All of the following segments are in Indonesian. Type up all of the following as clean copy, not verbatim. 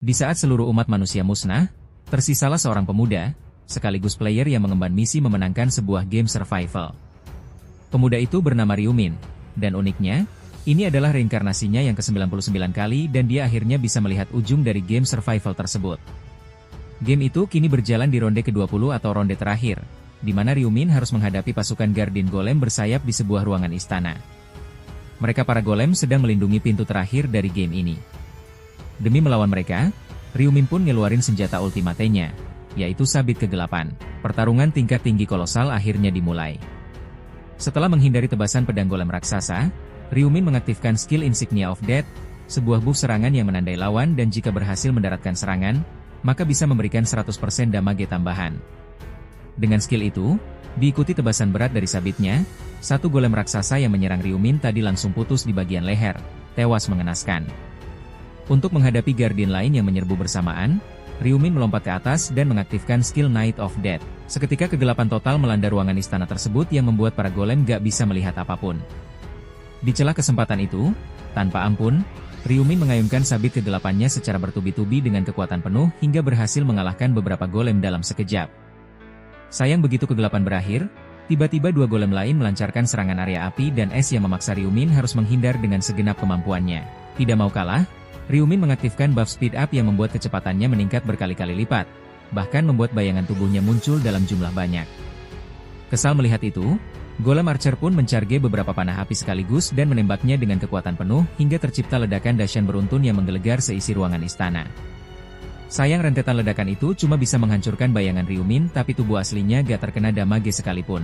Di saat seluruh umat manusia musnah, tersisalah seorang pemuda, sekaligus player yang mengemban misi memenangkan sebuah game survival. Pemuda itu bernama Ryumin, dan uniknya, ini adalah reinkarnasinya yang ke-99 kali dan dia akhirnya bisa melihat ujung dari game survival tersebut. Game itu kini berjalan di ronde ke-20 atau ronde terakhir, di mana Ryumin harus menghadapi pasukan Guardian Golem bersayap di sebuah ruangan istana. Mereka para golem sedang melindungi pintu terakhir dari game ini. Demi melawan mereka, Ryumin pun ngeluarin senjata ultimatenya, yaitu sabit kegelapan. Pertarungan tingkat tinggi kolosal akhirnya dimulai. Setelah menghindari tebasan pedang golem raksasa, Ryumin mengaktifkan skill Insignia of Death, sebuah buff serangan yang menandai lawan dan jika berhasil mendaratkan serangan, maka bisa memberikan 100% damage tambahan. Dengan skill itu, diikuti tebasan berat dari sabitnya, satu golem raksasa yang menyerang Ryumin tadi langsung putus di bagian leher, tewas mengenaskan. Untuk menghadapi Guardian lain yang menyerbu bersamaan, Ryumin melompat ke atas dan mengaktifkan skill Night of Death. Seketika kegelapan total melanda ruangan istana tersebut yang membuat para golem gak bisa melihat apapun. Di celah kesempatan itu, tanpa ampun, Ryumin mengayunkan sabit kegelapannya secara bertubi-tubi dengan kekuatan penuh hingga berhasil mengalahkan beberapa golem dalam sekejap. Sayang begitu kegelapan berakhir, tiba-tiba dua golem lain melancarkan serangan area api dan es yang memaksa Ryumin harus menghindar dengan segenap kemampuannya. Tidak mau kalah, Ryumin mengaktifkan buff speed up yang membuat kecepatannya meningkat berkali-kali lipat, bahkan membuat bayangan tubuhnya muncul dalam jumlah banyak. Kesal melihat itu, golem archer pun mencharge beberapa panah api sekaligus dan menembaknya dengan kekuatan penuh hingga tercipta ledakan dahsyat beruntun yang menggelegar seisi ruangan istana. Sayang rentetan ledakan itu cuma bisa menghancurkan bayangan Ryumin tapi tubuh aslinya gak terkena damage sekalipun.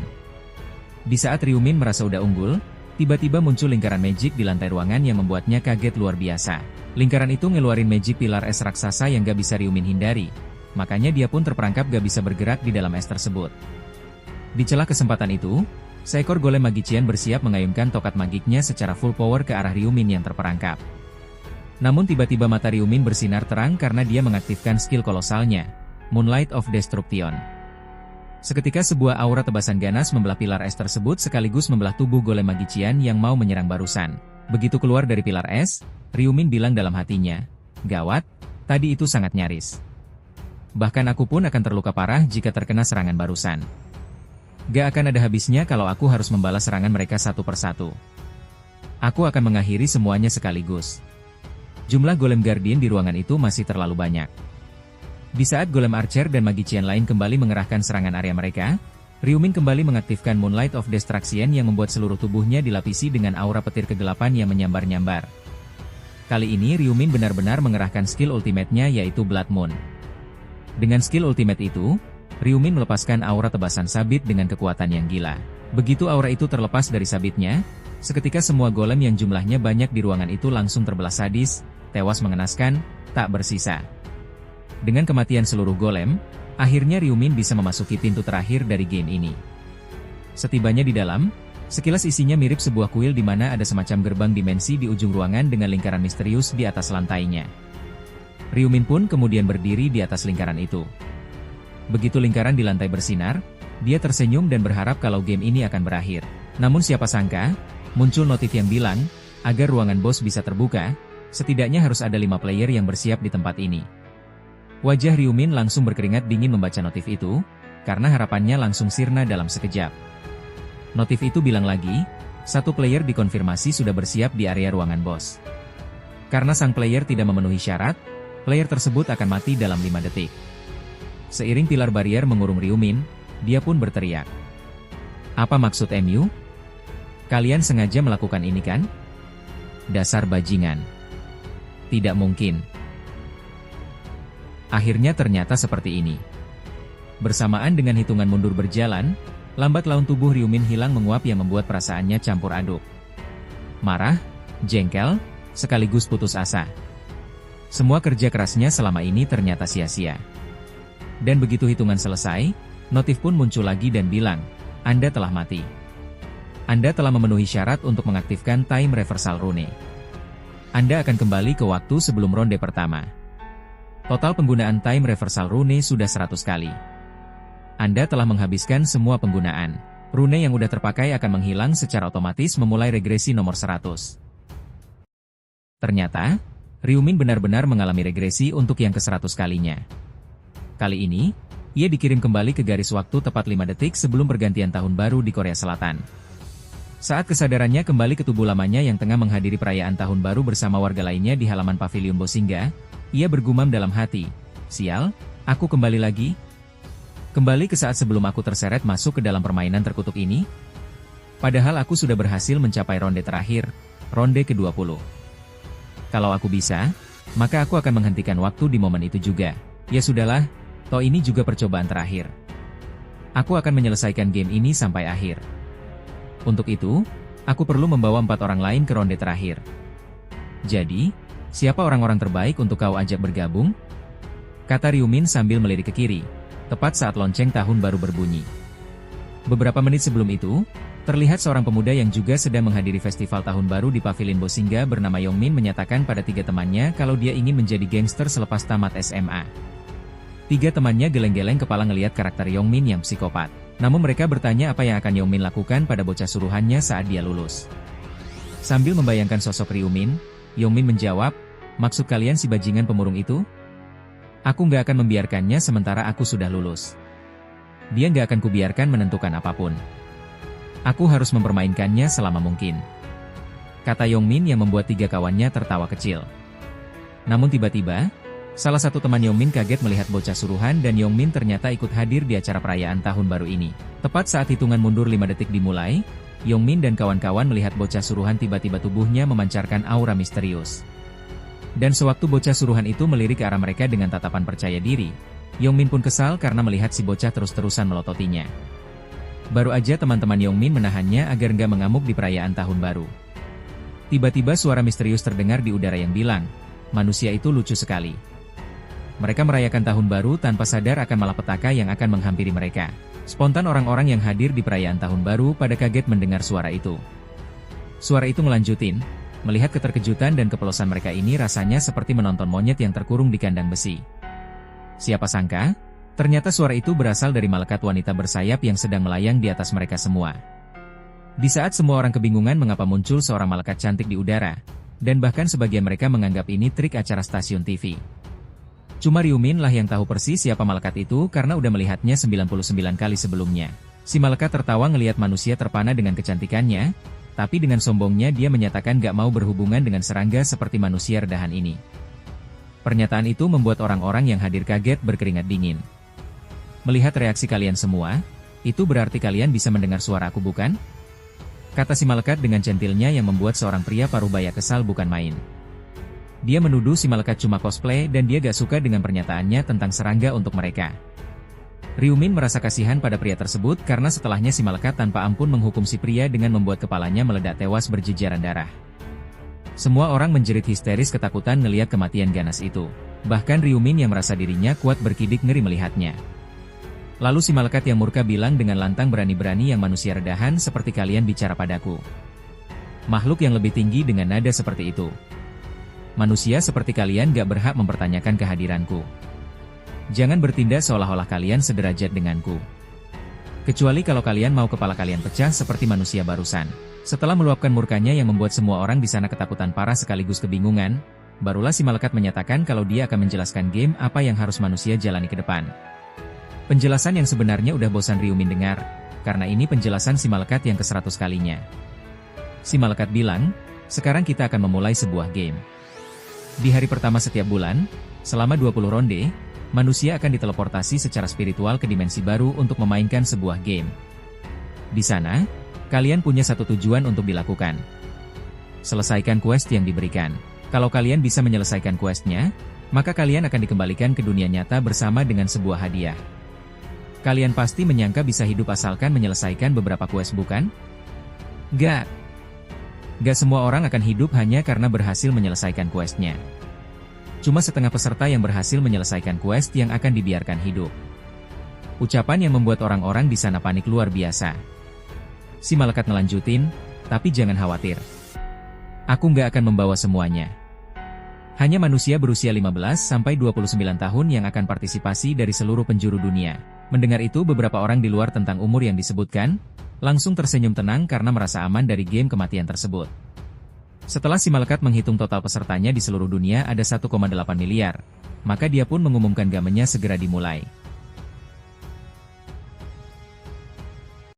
Di saat Ryumin merasa udah unggul, tiba-tiba muncul lingkaran magic di lantai ruangan yang membuatnya kaget luar biasa. Lingkaran itu ngeluarin magic pilar es raksasa yang gak bisa Ryumin hindari, makanya dia pun terperangkap gak bisa bergerak di dalam es tersebut. Di celah kesempatan itu, seekor golem magician bersiap mengayunkan tokat magiknya secara full power ke arah Ryumin yang terperangkap. Namun tiba-tiba mata Ryumin bersinar terang karena dia mengaktifkan skill kolosalnya, Moonlight of Destruction. Seketika sebuah aura tebasan ganas membelah pilar es tersebut sekaligus membelah tubuh golem magician yang mau menyerang barusan. Begitu keluar dari pilar es, Ryumin bilang dalam hatinya, "Gawat, tadi itu sangat nyaris. Bahkan aku pun akan terluka parah jika terkena serangan barusan. Gak akan ada habisnya kalau aku harus membalas serangan mereka satu persatu. Aku akan mengakhiri semuanya sekaligus." Jumlah golem Guardian di ruangan itu masih terlalu banyak. Di saat golem archer dan magician lain kembali mengerahkan serangan area mereka, Ryumin kembali mengaktifkan Moonlight of Destruction yang membuat seluruh tubuhnya dilapisi dengan aura petir kegelapan yang menyambar-nyambar. Kali ini Ryumin benar-benar mengerahkan skill ultimate-nya yaitu Blood Moon. Dengan skill ultimate itu, Ryumin melepaskan aura tebasan sabit dengan kekuatan yang gila. Begitu aura itu terlepas dari sabitnya, seketika semua golem yang jumlahnya banyak di ruangan itu langsung terbelah sadis, tewas mengenaskan, tak bersisa. Dengan kematian seluruh golem, akhirnya Ryumin bisa memasuki pintu terakhir dari game ini. Setibanya di dalam, sekilas isinya mirip sebuah kuil di mana ada semacam gerbang dimensi di ujung ruangan dengan lingkaran misterius di atas lantainya. Ryumin pun kemudian berdiri di atas lingkaran itu. Begitu lingkaran di lantai bersinar, dia tersenyum dan berharap kalau game ini akan berakhir. Namun siapa sangka, muncul notif yang bilang, agar ruangan bos bisa terbuka, setidaknya harus ada 5 player yang bersiap di tempat ini. Wajah Ryumin langsung berkeringat dingin membaca notif itu, karena harapannya langsung sirna dalam sekejap. Notif itu bilang lagi, 1 player dikonfirmasi sudah bersiap di area ruangan bos. Karena sang player tidak memenuhi syarat, player tersebut akan mati dalam 5 detik. Seiring pilar barrier mengurung Ryumin, dia pun berteriak. "Apa maksud MU? Kalian sengaja melakukan ini kan? Dasar bajingan. Tidak mungkin." Akhirnya ternyata seperti ini. Bersamaan dengan hitungan mundur berjalan, lambat laun tubuh Ryumin hilang menguap yang membuat perasaannya campur aduk. Marah, jengkel, sekaligus putus asa. Semua kerja kerasnya selama ini ternyata sia-sia. Dan begitu hitungan selesai, notif pun muncul lagi dan bilang, "Anda telah mati. Anda telah memenuhi syarat untuk mengaktifkan Time Reversal Rune. Anda akan kembali ke waktu sebelum ronde pertama. Total penggunaan Time Reversal Rune sudah 100 kali. Anda telah menghabiskan semua penggunaan. Rune yang udah terpakai akan menghilang secara otomatis memulai regresi nomor 100. Ternyata, Ryumin benar-benar mengalami regresi untuk yang ke-100 kalinya. Kali ini, ia dikirim kembali ke garis waktu tepat 5 detik sebelum pergantian tahun baru di Korea Selatan. Saat kesadarannya kembali ke tubuh lamanya yang tengah menghadiri perayaan tahun baru bersama warga lainnya di halaman pavilion Bosinga, ia bergumam dalam hati, "Sial, aku kembali lagi? Kembali ke saat sebelum aku terseret masuk ke dalam permainan terkutuk ini? Padahal aku sudah berhasil mencapai ronde terakhir, ronde ke-20. Kalau aku bisa, maka aku akan menghentikan waktu di momen itu juga. Ya sudahlah, toh ini juga percobaan terakhir. Aku akan menyelesaikan game ini sampai akhir. Untuk itu, aku perlu membawa 4 orang lain ke ronde terakhir. Jadi, siapa orang-orang terbaik untuk kau ajak bergabung?" kata Ryumin sambil melirik ke kiri, tepat saat lonceng tahun baru berbunyi. Beberapa menit sebelum itu, terlihat seorang pemuda yang juga sedang menghadiri festival tahun baru di pavilion Bosinga bernama Yongmin menyatakan pada 3 temannya kalau dia ingin menjadi gangster selepas tamat SMA. 3 temannya geleng-geleng kepala ngelihat karakter Yongmin yang psikopat. Namun mereka bertanya apa yang akan Yongmin lakukan pada bocah suruhannya saat dia lulus. Sambil membayangkan sosok Ryumin, Yongmin menjawab, "Maksud kalian si bajingan pemurung itu? Aku nggak akan membiarkannya sementara aku sudah lulus. Dia nggak akan kubiarkan menentukan apapun. Aku harus mempermainkannya selama mungkin," kata Yongmin yang membuat 3 kawannya tertawa kecil. Namun tiba-tiba, salah satu teman Yongmin kaget melihat bocah suruhan dan Yongmin ternyata ikut hadir di acara perayaan tahun baru ini. Tepat saat hitungan mundur 5 detik dimulai, Yongmin dan kawan-kawan melihat bocah suruhan tiba-tiba tubuhnya memancarkan aura misterius. Dan sewaktu bocah suruhan itu melirik ke arah mereka dengan tatapan percaya diri, Yongmin pun kesal karena melihat si bocah terus-terusan melototinya. Baru aja teman-teman Yongmin menahannya agar nggak mengamuk di perayaan tahun baru. Tiba-tiba suara misterius terdengar di udara yang bilang, "Manusia itu lucu sekali." Mereka merayakan tahun baru tanpa sadar akan malapetaka yang akan menghampiri mereka. Spontan orang-orang yang hadir di perayaan tahun baru pada kaget mendengar suara itu. Suara itu melanjutin, melihat keterkejutan dan kepelosan mereka ini rasanya seperti menonton monyet yang terkurung di kandang besi. Siapa sangka? Ternyata suara itu berasal dari malaikat wanita bersayap yang sedang melayang di atas mereka semua. Di saat semua orang kebingungan mengapa muncul seorang malaikat cantik di udara, dan bahkan sebagian mereka menganggap ini trik acara stasiun TV. Cuma Ryumin lah yang tahu persis siapa malaikat itu karena udah melihatnya 99 kali sebelumnya. Si malaikat tertawa ngelihat manusia terpana dengan kecantikannya, tapi dengan sombongnya dia menyatakan gak mau berhubungan dengan serangga seperti manusia redahan ini. Pernyataan itu membuat orang-orang yang hadir kaget berkeringat dingin. "Melihat reaksi kalian semua, itu berarti kalian bisa mendengar suara aku bukan?" kata si malaikat dengan centilnya yang membuat seorang pria parubaya kesal bukan main. Dia menuduh si malaikat cuma cosplay dan dia gak suka dengan pernyataannya tentang serangga untuk mereka. Ryumin merasa kasihan pada pria tersebut karena setelahnya si malaikat tanpa ampun menghukum si pria dengan membuat kepalanya meledak tewas berjejaran darah. Semua orang menjerit histeris ketakutan ngelihat kematian ganas itu. Bahkan Ryumin yang merasa dirinya kuat berkidik ngeri melihatnya. Lalu si malaikat yang murka bilang dengan lantang berani-berani yang manusia redahan seperti kalian bicara padaku. Makhluk yang lebih tinggi dengan nada seperti itu. Manusia seperti kalian gak berhak mempertanyakan kehadiranku. Jangan bertindak seolah-olah kalian sederajat denganku. Kecuali kalau kalian mau kepala kalian pecah seperti manusia barusan. Setelah meluapkan murkanya yang membuat semua orang di sana ketakutan parah sekaligus kebingungan, barulah si malaikat menyatakan kalau dia akan menjelaskan game apa yang harus manusia jalani ke depan. Penjelasan yang sebenarnya udah bosan Ryumin dengar, karena ini penjelasan si malaikat yang ke-100 kalinya. Si malaikat bilang, "Sekarang kita akan memulai sebuah game. Di hari pertama setiap bulan, selama 20 ronde, manusia akan diteleportasi secara spiritual ke dimensi baru untuk memainkan sebuah game. Di sana, kalian punya satu tujuan untuk dilakukan. Selesaikan quest yang diberikan. Kalau kalian bisa menyelesaikan questnya, maka kalian akan dikembalikan ke dunia nyata bersama dengan sebuah hadiah. Kalian pasti menyangka bisa hidup asalkan menyelesaikan beberapa quest bukan? Gak semua orang akan hidup hanya karena berhasil menyelesaikan questnya. Cuma setengah peserta yang berhasil menyelesaikan quest yang akan dibiarkan hidup." Ucapan yang membuat orang-orang di sana panik luar biasa. Si malaikat ngelanjutin, "Tapi jangan khawatir. Aku nggak akan membawa semuanya. Hanya manusia berusia 15-29 tahun yang akan partisipasi dari seluruh penjuru dunia." Mendengar itu beberapa orang di luar tentang umur yang disebutkan, langsung tersenyum tenang karena merasa aman dari game kematian tersebut. Setelah si malaikat menghitung total pesertanya di seluruh dunia ada 1,8 miliar, maka dia pun mengumumkan gamenya segera dimulai.